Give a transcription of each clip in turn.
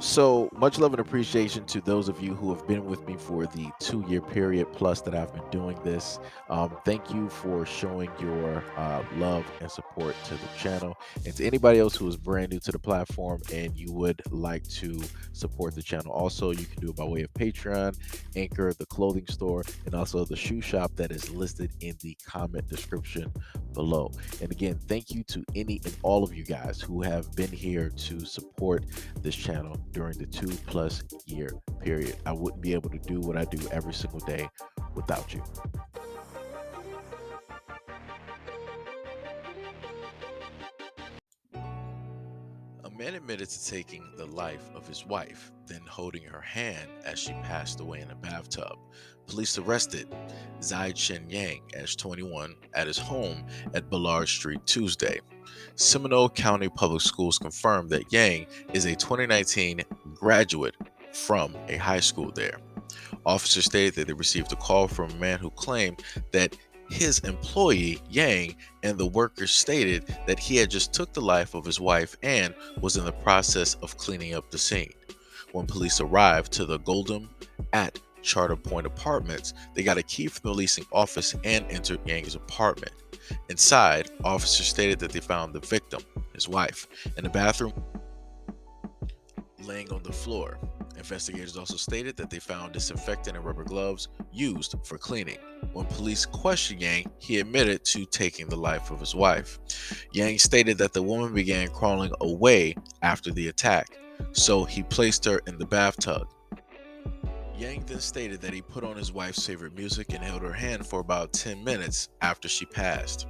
So much love and appreciation to those of you who have been with me for the 2 year period plus that I've been doing this. Thank you for showing your love and support to the channel. And to anybody else who is brand new to the platform and you would like to support the channel, also, you can do it by way of Patreon, Anchor, the clothing store, and also the shoe shop that is listed in the comment description below. And again, thank you to any and all of you guys who have been here to support this channel during the 2+ year period. I wouldn't be able to do what I do every single day without you. A man admitted to taking the life of his wife, then holding her hand as she passed away in a bathtub. Police arrested Zai Chen Yang, as 21, at his home at Ballard Street Tuesday. Seminole County Public Schools confirmed that Yang is a 2019 graduate from a high school there. Officers stated that they received a call from a man who claimed that his employee, Yang, and the workers stated that he had just took the life of his wife and was in the process of cleaning up the scene. When police arrived to the Golden at Charter Point Apartments, they got a key from the leasing office and entered Yang's apartment. Inside, officers stated that they found the victim, his wife, in the bathroom laying on the floor. Investigators also stated that they found disinfectant and rubber gloves used for cleaning. When police questioned Yang, he admitted to taking the life of his wife. Yang stated that the woman began crawling away after the attack, so he placed her in the bathtub. Yang then stated that he put on his wife's favorite music and held her hand for about 10 minutes after she passed.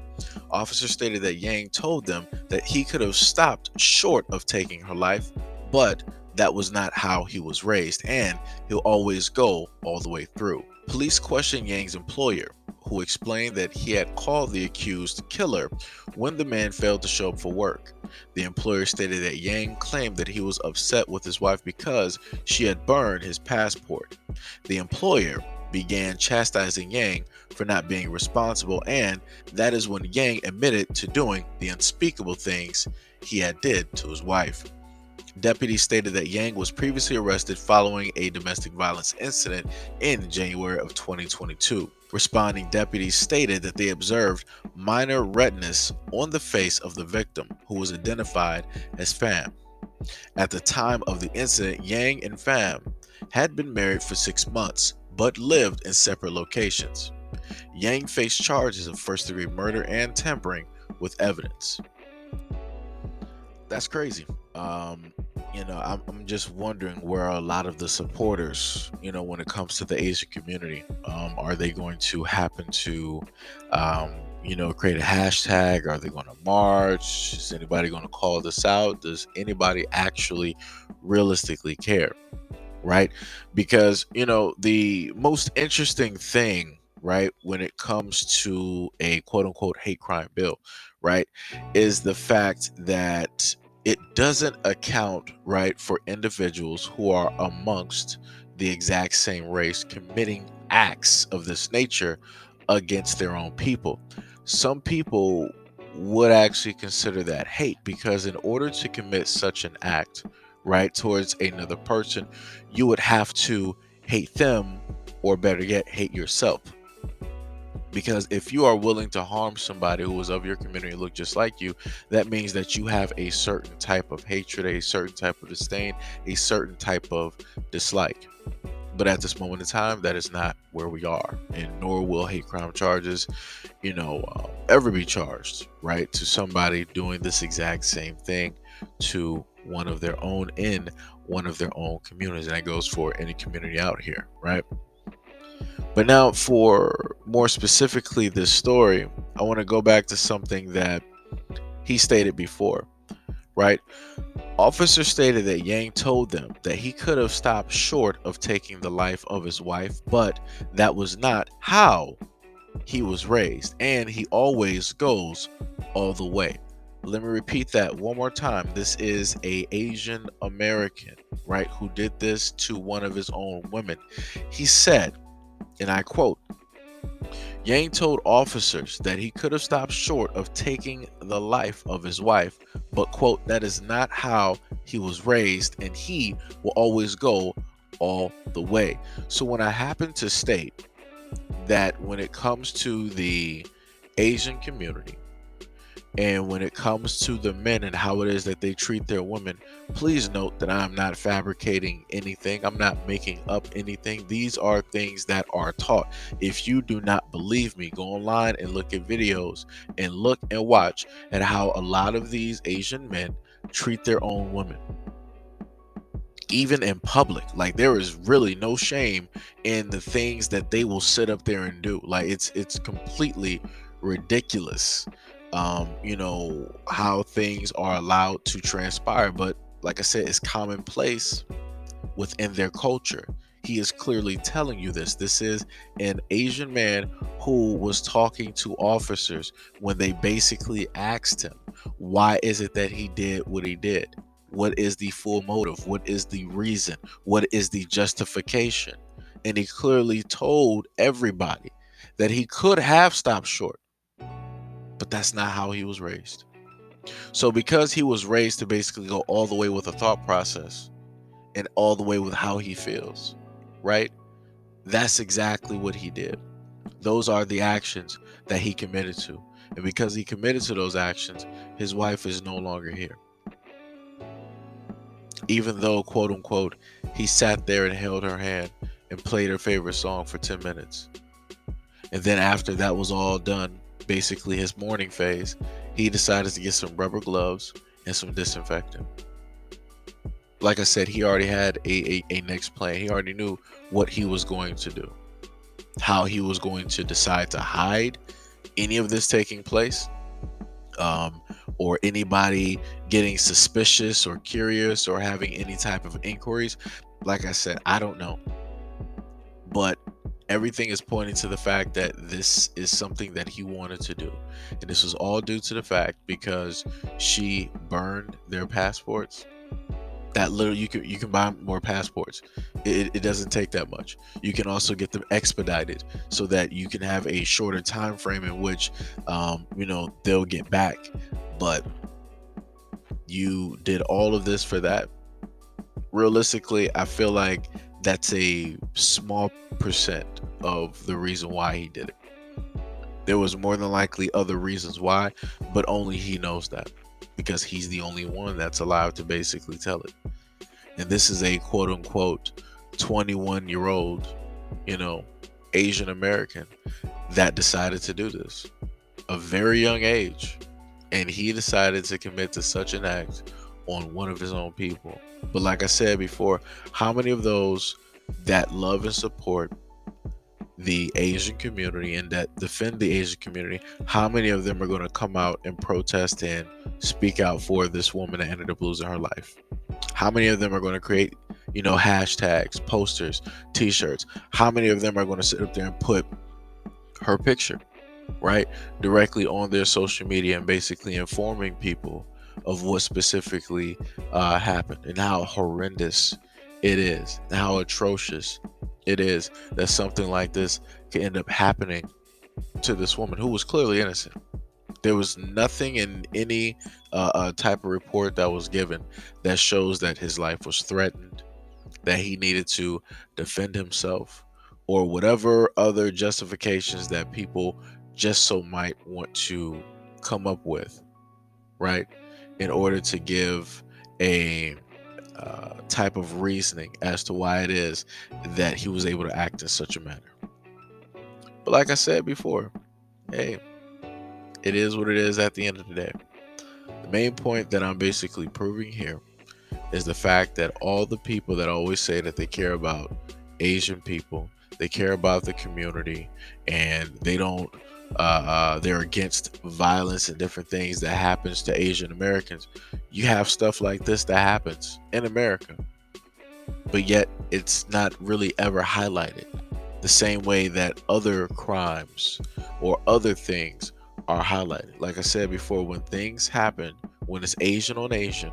Officers stated that Yang told them that he could have stopped short of taking her life, but that was not how he was raised, and he'll always go all the way through. Police questioned Yang's employer, who explained that he had called the accused killer when the man failed to show up for work. The employer stated that Yang claimed that he was upset with his wife because she had burned his passport. The employer began chastising Yang for not being responsible, and that is when Yang admitted to doing the unspeakable things he had did to his wife. Deputies stated that Yang was previously arrested following a domestic violence incident in January of 2022. Responding deputies stated that they observed minor redness on the face of the victim, who was identified as Pham. At the time of the incident, Yang and Pham had been married for 6 months, but lived in separate locations. Yang faced charges of first-degree murder and tampering with evidence. That's crazy. I'm just wondering where a lot of the supporters, when it comes to the Asian community, are they going to happen to, create a hashtag? Are they going to march? Is anybody going to call this out? Does anybody actually realistically care? Right? Because, the most interesting thing, right, when it comes to a quote unquote hate crime bill, right, is the fact that it doesn't account, right, for individuals who are amongst the exact same race committing acts of this nature against their own people. Some people would actually consider that hate, because in order to commit such an act, right, towards another person, you would have to hate them, or better yet, hate yourself. Because if you are willing to harm somebody who is of your community, look just like you, that means that you have a certain type of hatred, a certain type of disdain, a certain type of dislike. But at this moment in time, that is not where we are, and nor will hate crime charges, ever be charged, right, to somebody doing this exact same thing to one of their own in one of their own communities. And that goes for any community out here, right? But now, for more specifically this story, I want to go back to something that he stated before, right? Officer stated that Yang told them that he could have stopped short of taking the life of his wife, but that was not how he was raised, and he always goes all the way. Let me repeat that one more time. This is a Asian American, right, who did this to one of his own women. He said, and I quote, Yang told officers that he could have stopped short of taking the life of his wife, but quote, that is not how he was raised and he will always go all the way. So when I happen to state that when it comes to the Asian community, and when it comes to the men and how it is that they treat their women, please note that I'm not fabricating anything. I'm not making up anything. These are things that are taught. If you do not believe me, go online and look at videos and look and watch at how a lot of these Asian men treat their own women, even in public. Like, there is really no shame in the things that they will sit up there and do. Like, it's completely ridiculous, how things are allowed to transpire. But like I said, it's commonplace within their culture. He is clearly telling you this. This is an Asian man who was talking to officers when they basically asked him, why is it that he did what he did? What is the full motive? What is the reason? What is the justification? And he clearly told everybody that he could have stopped short, but that's not how he was raised. So because he was raised to basically go all the way with a thought process and all the way with how he feels, right? That's exactly what he did. Those are the actions that he committed to. And because he committed to those actions, his wife is no longer here. Even though, quote unquote, he sat there and held her hand and played her favorite song for 10 minutes. And then after that was all done, basically his morning phase, he decided to get some rubber gloves and some disinfectant. Like I said, he already had a next plan. He already knew what he was going to do, how he was going to decide to hide any of this taking place, or anybody getting suspicious or curious or having any type of inquiries. Like I said, I don't know. But everything is pointing to the fact that this is something that he wanted to do. And this was all due to the fact because she burned their passports. That literally, you can buy more passports. It doesn't take that much. You can also get them expedited so that you can have a shorter time frame in which they'll get back. But you did all of this for that. Realistically, I feel like that's a small percent of the reason why he did it. There was more than likely other reasons why, but only he knows that, because he's the only one that's allowed to basically tell it. And this is a quote unquote 21-year-old, Asian American that decided to do this, a very young age. And he decided to commit to such an act on one of his own people. But like I said before, how many of those that love and support the Asian community and that defend the Asian community, how many of them are going to come out and protest and speak out for this woman that ended up losing her life? How many of them are going to create, hashtags, posters, t-shirts? How many of them are going to sit up there and put her picture, right, directly on their social media and basically informing people of what specifically happened and how horrendous it is, and how atrocious it is that something like this can end up happening to this woman who was clearly innocent. There was nothing in any type of report that was given that shows that his life was threatened, that he needed to defend himself, or whatever other justifications that people just so might want to come up with, right, in order to give a type of reasoning as to why it is that he was able to act in such a manner. But like I said before, hey, it is what it is at the end of the day. The main point that I'm basically proving here is the fact that all the people that always say that they care about Asian people, they care about the community, and they don't, they're against violence and different things that happens to Asian Americans. You have stuff like this that happens in America, but yet it's not really ever highlighted the same way that other crimes or other things are highlighted. Like I said before, when things happen, when it's Asian on Asian,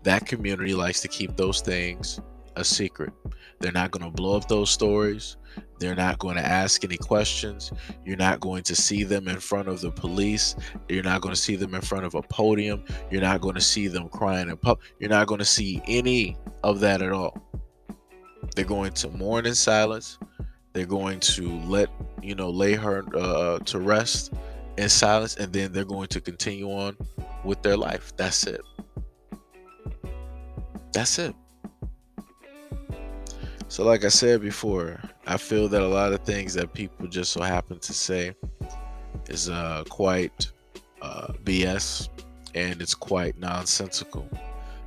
that community likes to keep those things a secret. They're not going to blow up those stories. They're not going to ask any questions. You're not going to see them in front of the police. You're not going to see them in front of a podium. You're not going to see them crying in public. You're not going to see any of that at all. They're going to mourn in silence. They're going to lay her to rest in silence, and then they're going to continue on with their life. That's it. That's it. So, like I said before, I feel that a lot of things that people just so happen to say is quite BS, and it's quite nonsensical.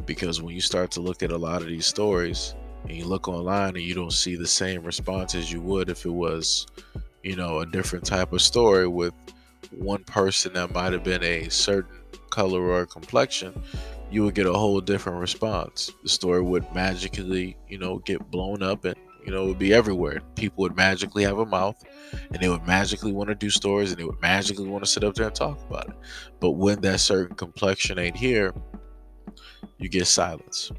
Because when you start to look at a lot of these stories, and you look online and you don't see the same response as you would if it was, a different type of story with one person that might have been a certain color or complexion, you would get a whole different response. The story would magically, get blown up, and it would be everywhere. People would magically have a mouth, and they would magically want to do stories, and they would magically want to sit up there and talk about it. But when that certain complexion ain't here, you get silence.